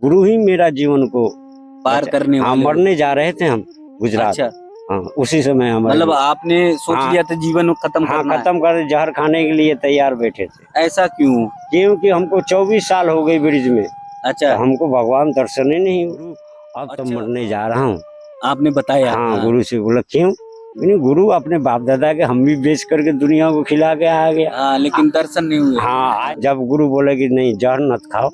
गुरु ही मेरा जीवन को पार करने हाँ, वाले। मरने जा रहे थे हम गुजरात। अच्छा, हाँ, उसी समय हमारे मतलब आपने सोच हाँ, लिया था जीवन खत्म हाँ करना है। खत्म कर जहर खाने के लिए तैयार बैठे थे। ऐसा क्यों? क्योंकि हमको 24 साल हो गए ब्रिज में, अच्छा, तो हमको भगवान दर्शन ही नहीं गुरु, अब तो अच्छा। मरने जा रहा हूँ। आपने बताया? हाँ, गुरु से बोला क्यों? मैंने गुरु अपने बाप दादा के हम भी बेच करके दुनिया को खिला के आ गया। हाँ, लेकिन दर्शन नहीं हुए। हाँ, जब गुरु बोले कि नहीं जहर मत खाओ,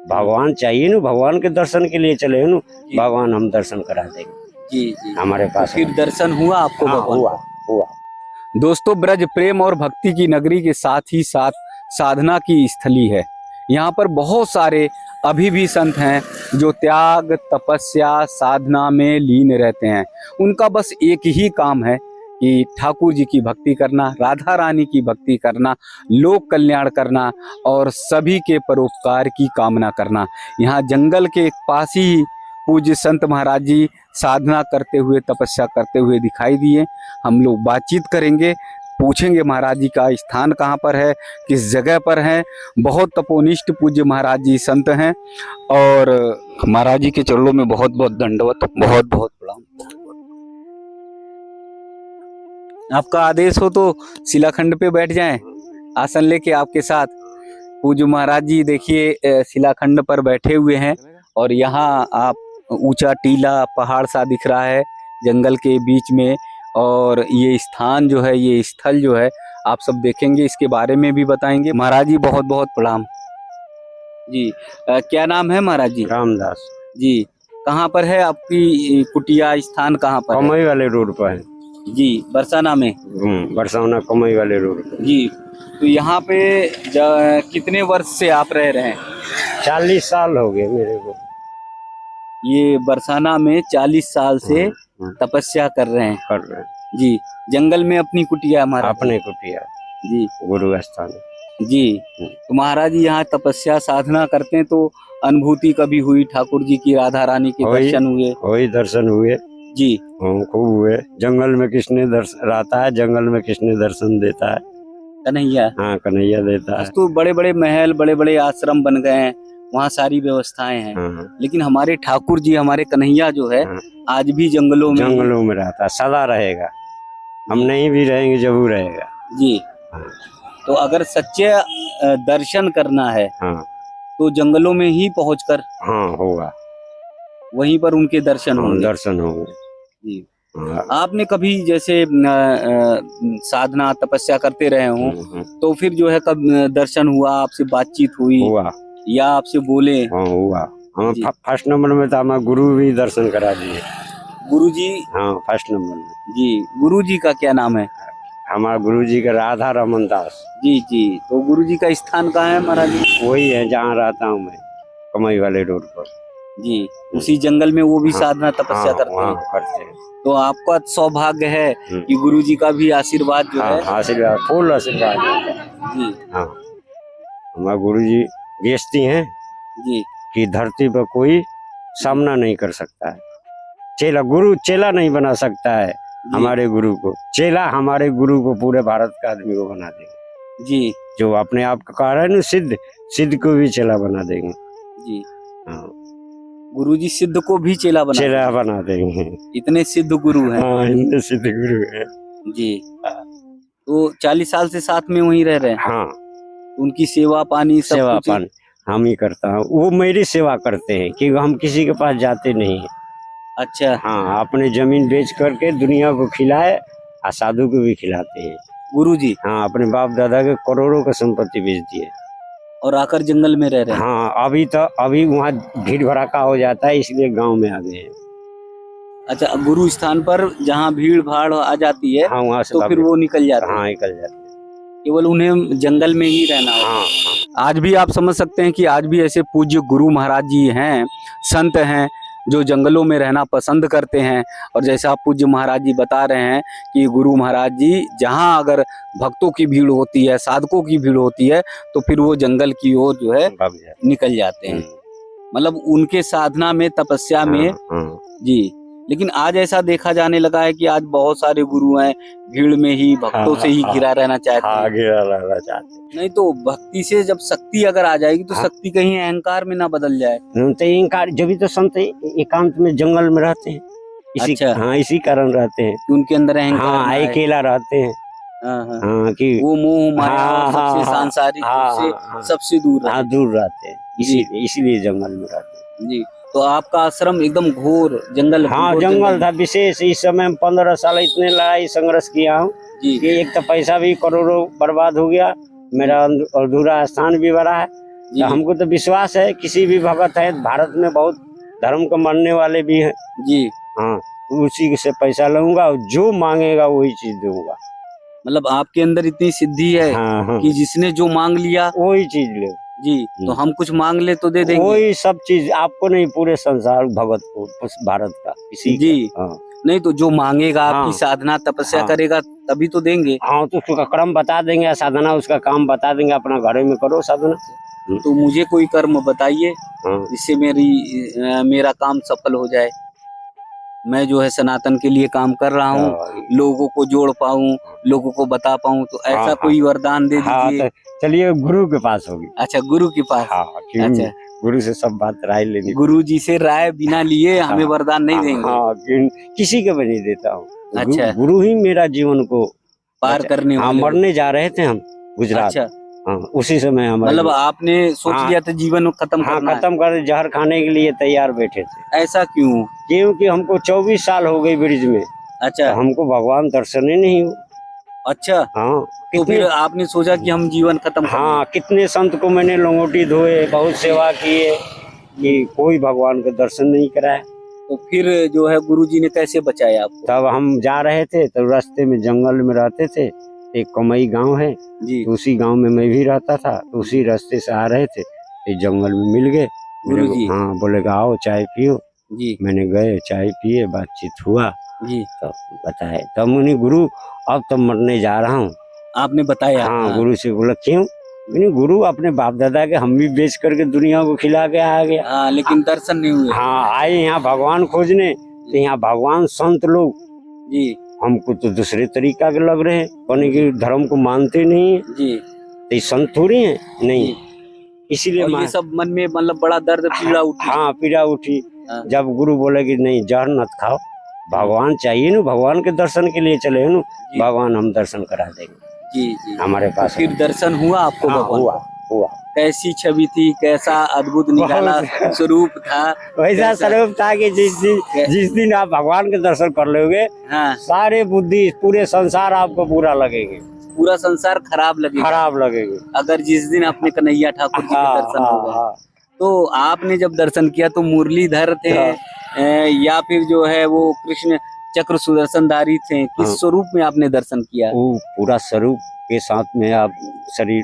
भगवान चाहिए ना, भगवान के दर्शन के लिए चले ना, भगवान हम दर्शन करा देंगे। जी जी, हमारे पास तो फिर दर्शन हुआ आपको? हाँ, भगवान हुआ का? हुआ। दोस्तों, ब्रज प्रेम और भक्ति की नगरी के साथ ही साथ साधना की स्थली है। यहाँ पर बहुत सारे अभी भी संत हैं जो त्याग, तपस्या, साधना में लीन रहते हैं। उनका बस एक ही काम है कि ठाकुर जी की भक्ति करना, राधा रानी की भक्ति करना, लोक कल्याण करना और सभी के परोपकार की कामना करना। यहाँ जंगल के पास ही पूज्य संत महाराज जी साधना करते हुए, तपस्या करते हुए दिखाई दिए। हम लोग बातचीत करेंगे, पूछेंगे महाराज जी का स्थान कहाँ पर है, किस जगह पर है। बहुत तपोनिष्ठ पूज्य महाराज जी संत हैं और महाराज जी के चरणों में बहुत बहुत दंडवत, बहुत बहुत प्रणाम। आपका आदेश हो तो शिलाखंड पे बैठ जाएं, आसन लेके आपके साथ। पूज्य महाराज जी देखिए शिलाखंड पर बैठे हुए हैं और यहाँ आप ऊंचा टीला पहाड़ सा दिख रहा है जंगल के बीच में। और ये स्थान जो है, ये स्थल जो है, आप सब देखेंगे, इसके बारे में भी बताएंगे। महाराज जी बहुत बहुत प्रणाम जी। क्या नाम है महाराज जी? रामदास जी। कहाँ पर है आपकी कुटिया, स्थान कहाँ पर है? कमई वाले रोड पर है जी, बरसाना में। बरसाना कमई वाले रोड पर जी। तो यहाँ पे कितने वर्ष से आप रह रहे हैं? 40 साल हो गए मेरे को। ये बरसाना में 40 साल से तपस्या कर रहे हैं जी। जंगल में अपनी कुटिया हमारा, अपने कुटिया जी, गुरु स्थान जी। तो महाराज जी यहाँ तपस्या साधना करते हैं, तो अनुभूति कभी हुई ठाकुर जी की, राधा रानी के दर्शन हुए? वही दर्शन हुए जी, खूब हुए। जंगल में किसने दर्शन रहता है, जंगल में किसने दर्शन देता है? कन्हैया। हाँ, कन्हैया देता है। तो बड़े बड़े महल, बड़े बड़े आश्रम बन गए हैं, वहाँ सारी व्यवस्थाएं हैं। हाँ, लेकिन हमारे ठाकुर जी, हमारे कन्हैया जो है, आज भी जंगलों में रहता है, सदा रहेगा। हम नहीं भी रहेंगे, जरूर रहेगा जी। हाँ। तो अगर सच्चे दर्शन करना है हाँ, तो जंगलों में ही पहुंचकर हाँ होगा, वहीं पर उनके दर्शन होंगे। दर्शन होंगे जी। हाँ। आपने कभी जैसे साधना तपस्या करते रहे हों, तो फिर जो है कब दर्शन हुआ, आपसे बातचीत हुई हुआ या आपसे बोले? हाँ, हुआ। हम फर्स्ट नंबर में तो हमारे गुरु भी दर्शन करा दिए। गुरु जी? हाँ, फर्स्ट नंबर में जी। गुरु जी का क्या नाम है? हमारा गुरु जी का राधा रमन दास। जी जी। तो गुरु जी का स्थान कहाँ है महाराज जी? वही है जहाँ रहता हूँ मैं, कमई वाले रोड पर जी। उसी जंगल में वो भी साधना तपस्या करते हैं। तो आपका सौभाग्य है कि गुरु जी का भी आशीर्वाद जो है, आशीर्वाद, फुल आशीर्वाद जी। हाँ, हमारे गुरु जी बेचती हैं जी कि धरती पर कोई सामना नहीं कर सकता है। चेला, गुरु चेला नहीं बना सकता है हमारे गुरु को। चेला हमारे गुरु को पूरे भारत का आदमी को बना देंगे जी। जो अपने आप का कह रहा है ना, सिद्ध को भी चेला बना देंगे जी। हाँ। गुरु जी सिद्ध को भी चेला बना देंगे। इतने सिद्ध गुरु हैं। हाँ, इतने सिद्ध गुरु हैं जी। तो 40 साल से साथ में वहीं रह रहे हैं? हाँ। उनकी सेवा पानी, सब सेवा कुछ पानी हम ही करता हूँ, वो मेरी सेवा करते हैं कि हम किसी के पास जाते नहीं है। अच्छा। हाँ, अपने जमीन बेच करके दुनिया को खिलाए और साधु को भी खिलाते हैं गुरु जी। हाँ, अपने बाप दादा के करोड़ों का संपत्ति बेच दिए और आकर जंगल में रह रहे हैं। हाँ, अभी वहाँ भीड़ भड़ाका हो जाता है, इसलिए गांव में आ गए हैं। अच्छा, गुरु स्थान पर जहाँ भीड़ भाड़ आ जाती है, हाँ, वहाँ से तो फिर वो निकल जाते हैं। हाँ, निकल जाते हैं। केवल उन्हें जंगल में ही रहना है। हाँ, आज भी आप समझ सकते हैं कि आज भी ऐसे पूज्य गुरु महाराज जी हैं, संत हैं, जो जंगलों में रहना पसंद करते हैं। और जैसा आप पूज्य महाराज जी बता रहे हैं कि गुरु महाराज जी जहाँ अगर भक्तों की भीड़ होती है, साधकों की भीड़ होती है, तो फिर वो जंगल की ओर जो है निकल जाते हैं। मतलब उनके साधना में, तपस्या में जी लेकिन आज ऐसा देखा जाने लगा है कि आज बहुत सारे गुरु हैं, भीड़ में ही भक्तों से ही घिरा रहना चाहते हाँ हैं। गिरा रहना चाहते हैं। नहीं तो भक्ति से जब शक्ति अगर आ जाएगी तो हाँ। शक्ति कहीं अहंकार में ना बदल जाए। तो इनकार जब भी तो संत एकांत में जंगल में रहते हैं, इसी अच्छा। हाँ इसी कारण रहते हैं। कि उनके अंदर अहंकार हाँ ना आए। अकेला रहते हैं। हाँ, हाँ। हाँ कि वो मोह माया हाँ, और सबसे हाँ, सांसारिक हाँ, रूप से हाँ, सबसे दूर रहते हाँ दूर रहते हैं, इसीलिए जंगल में रहते हैं। हैं। जी, तो आपका आश्रम एकदम घोर जंगल, हाँ घोर जंगल था विशेष। इस समय में 15 साल इतने लड़ाई संघर्ष किया हूँ जी, कि एक तो पैसा भी करोड़ों बर्बाद हो गया, मेरा अधूरा स्थान भी बड़ा है। जी, तो हमको तो विश्वास है किसी भी भगत है, भारत में बहुत धर्म को मानने वाले भी हैं। जी। हाँ तो उसी से पैसा लूंगा और जो मांगेगा वही चीज दूंगा। मतलब आपके अंदर इतनी सिद्धि है हाँ हाँ कि जिसने जो मांग लिया वही चीज ले, जी, तो हम कुछ मांग ले तो दे देंगे। वही सब चीज आपको नहीं, पूरे संसार भगत को, भारत का किसी जी। का। हाँ नहीं तो जो मांगेगा हाँ। आपकी साधना तपस्या हाँ। करेगा तभी तो देंगे। हाँ तो उसका क्रम बता देंगे, साधना उसका काम बता देंगे, अपना घर में करो साधना। तो मुझे कोई कर्म बताइए हाँ जिससे मेरा काम सफल हो जाए। मैं जो है सनातन के लिए काम कर रहा हूँ, तो- लोगों को जोड़ पाऊँ, लोगों को बता पाऊँ, तो ऐसा हाँ, कोई वरदान दे हाँ दीजिए। तो चलिए गुरु के पास होगी। अच्छा, गुरु के पास। हाँ क्यों? अच्छा। गुरु से सब बात राय लेनी। गुरु जी से राय बिना लिए हमें हाँ, वरदान नहीं देंगे। हाँ क्यों? किसी के भी नहीं देता हूँ। अच्छा। गुरु ही मेरा जीवन को पार करने हाँ वाले हो। मरने जा रहे थे हम गुजरात। अच्छा, हाँ उसी समय हमारे मतलब आपने सोच हाँ। लिया था जीवन खत्म हाँ करना है। खत्म कर जहर खाने के लिए तैयार बैठे थे। ऐसा क्यों? क्योंकि हमको 24 साल हो गए ब्रिज में, अच्छा, तो हमको भगवान दर्शन ही नहीं हुआ। अच्छा। हाँ तो कितने फिर आपने सोचा कि हम जीवन खत्म कर हाँ कितने संत को मैंने लंगोटी धोए, बहुत सेवा किए कि कोई भगवान के दर्शन नहीं कराए। तो फिर जो है गुरु जी ने कैसे बचाया आपको? तब हम जा रहे थे तो रास्ते में जंगल में रहते थे, एक कमई गांव है, जी, तो उसी गांव में मैं भी रहता था। तो उसी रास्ते से आ रहे थे, एक जंगल में मिल गए। गुरु जी। हाँ बोले कि आओ चाय पियो। जी, मैंने गए, चाय पिए, बातचीत हुआ, जी। तो बताए। तब मुझे गुरु अब तो मरने जा रहा हूँ। आपने बताया? हाँ गुरु से बोला क्यों? मैंने गुरु अपने बाप दादा के हम भी बेच करके दुनिया को खिला के आ गया। हाँ, लेकिन दर्शन नहीं हुए। हाँ आए यहाँ भगवान खोजने, तो यहाँ भगवान संत लोग जी, हमको तो दूसरे तरीका के लग रहे हैं, कहने की धर्म को मानते नहीं है। जी। तो ये संत थोड़ी है नहीं, जी। इसीलिए और ये सब मन में मतलब बड़ा दर्द पीड़ा उठी। हाँ पीड़ा उठी। हाँ। जब गुरु बोले कि नहीं जहर मत खाओ, भगवान चाहिए ना, भगवान के दर्शन के लिए चले ना, जी। भगवान हम दर्शन करा देंगे। जी, जी। हमारे तो पास फिर दर्शन हुआ आपको हाँ, भगवान हुआ का? हुआ कैसी छवि थी, कैसा अद्भुत निराला बहुत। स्वरूप था? वैसा कैसा? स्वरूप था कि जिस दिन आप भगवान के दर्शन कर लोगे, हाँ, सारे बुद्धि पूरे संसार आपको पूरा लगेंगे, पूरा संसार खराब लगेगा खराब लगेगे। अगर जिस दिन आपने कन्हैया ठाकुर जी के हाँ, दर्शन हो गए। हाँ, तो आपने जब दर्शन किया तो मुरलीधर थे या फिर जो है वो कृष्ण चक्र सुदर्शनधारी थे, किस हाँ। स्वरूप में आपने दर्शन किया? वो पूरा स्वरूप के साथ में आप शरीर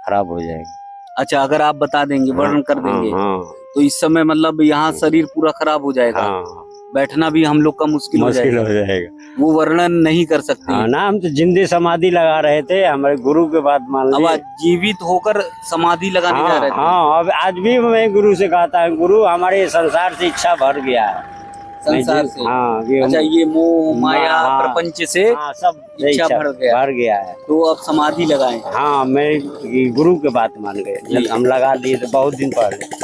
खराब हो जाएगा। अच्छा, अगर आप बता देंगे, वर्णन कर देंगे, हाँ तो इस समय मतलब यहाँ शरीर पूरा खराब हो जाएगा, हाँ बैठना भी हम लोग का मुश्किल हो मुश्किल जाएगा, हो जाएगा। वो वर्णन नहीं कर सकते। हाँ ना, हम तो जिंदे समाधि लगा रहे थे, हमारे गुरु के बात मान अब लिए। आज जीवित होकर समाधि लगाने जा रहे थे। हाँ अब आज भी मैं गुरु से कहता है, गुरु हमारे संसार से इच्छा भर गया है, संसार से। हाँ ये अच्छा, ये मोह माया हाँ, प्रपंच से हाँ, सब इच्छा भर गया है। तो अब समाधि लगाए। हाँ मैं ये गुरु के बात मान गए, हम लगा दिए थे बहुत दिन पहले।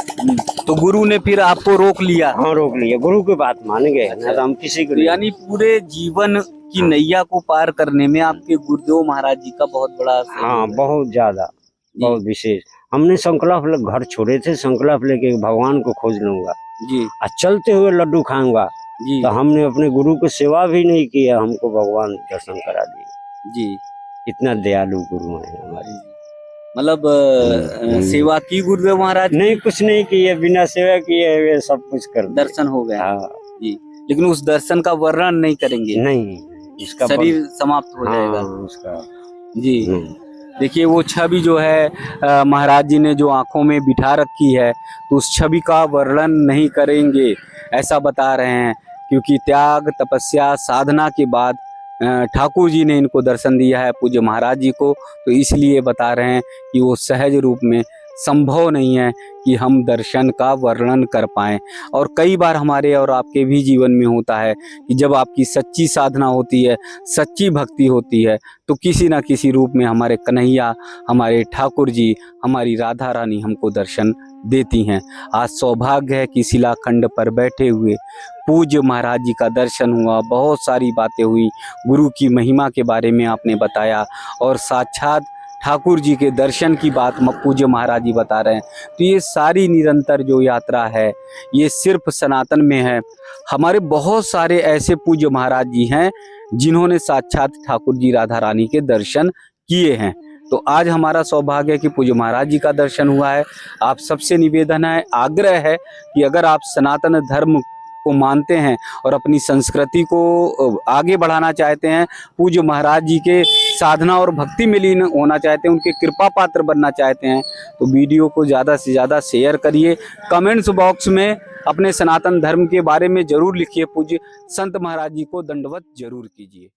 तो गुरु ने फिर आपको रोक लिया? हाँ रोक लिए, गुरु की बात मान गए। अच्छा। तो हम किसी को तो यानी पूरे जीवन की नैया को पार करने में आपके गुरुदेव महाराज जी का बहुत बड़ा सहयोग हाँ है। बहुत ज्यादा, बहुत विशेष। हमने संकल्प घर छोड़े थे, संकल्प लेके भगवान को खोज लूंगा जी, और चलते हुए लड्डू खाऊंगा। जी, तो हमने अपने गुरु को सेवा भी नहीं किया, हमको भगवान दर्शन करा दिए। जी। इतना दयालु गुरु है हमारे। मतलब सेवा की गुरुदेव महाराज नहीं कुछ नहीं किए, बिना सेवा किए वे सब कुछ कर दिए। दर्शन हो गया। हाँ जी, लेकिन उस दर्शन का वर्णन नहीं करेंगे, नहीं इसका शरीर समाप्त हो जाएगा। उसका जी, देखिए वो छवि जो है महाराज जी ने जो आंखों में बिठा रखी है, तो उस छवि का वर्णन नहीं करेंगे ऐसा बता रहे हैं, क्योंकि त्याग तपस्या साधना के बाद ठाकुर जी ने इनको दर्शन दिया है पूज्य महाराज जी को, तो इसलिए बता रहे हैं कि वो सहज रूप में संभव नहीं है कि हम दर्शन का वर्णन कर पाएं। और कई बार हमारे और आपके भी जीवन में होता है कि जब आपकी सच्ची साधना होती है, सच्ची भक्ति होती है, तो किसी ना किसी रूप में हमारे कन्हैया, हमारे ठाकुर जी, हमारी राधा रानी हमको दर्शन देती हैं। आज सौभाग्य है कि शिलाखंड पर बैठे हुए पूज्य महाराज जी का दर्शन हुआ, बहुत सारी बातें हुई, गुरु की महिमा के बारे में आपने बताया और साक्षात ठाकुर जी के दर्शन की बात पूज्य महाराज जी बता रहे हैं। तो ये सारी निरंतर जो यात्रा है ये सिर्फ सनातन में है। हमारे बहुत सारे ऐसे पूज्य महाराज जी हैं जिन्होंने साक्षात ठाकुर जी राधा रानी के दर्शन किए हैं। तो आज हमारा सौभाग्य है कि पूज्य महाराज जी का दर्शन हुआ है। आप सबसे निवेदन है, आग्रह है कि अगर आप सनातन धर्म को मानते हैं और अपनी संस्कृति को आगे बढ़ाना चाहते हैं, पूज्य महाराज जी के साधना और भक्ति में लीन होना चाहते हैं, उनके कृपा पात्र बनना चाहते हैं, तो वीडियो को ज़्यादा से ज़्यादा शेयर करिए। कमेंट्स बॉक्स में अपने सनातन धर्म के बारे में जरूर लिखिए। पूज्य संत महाराज जी को दंडवत जरूर कीजिए।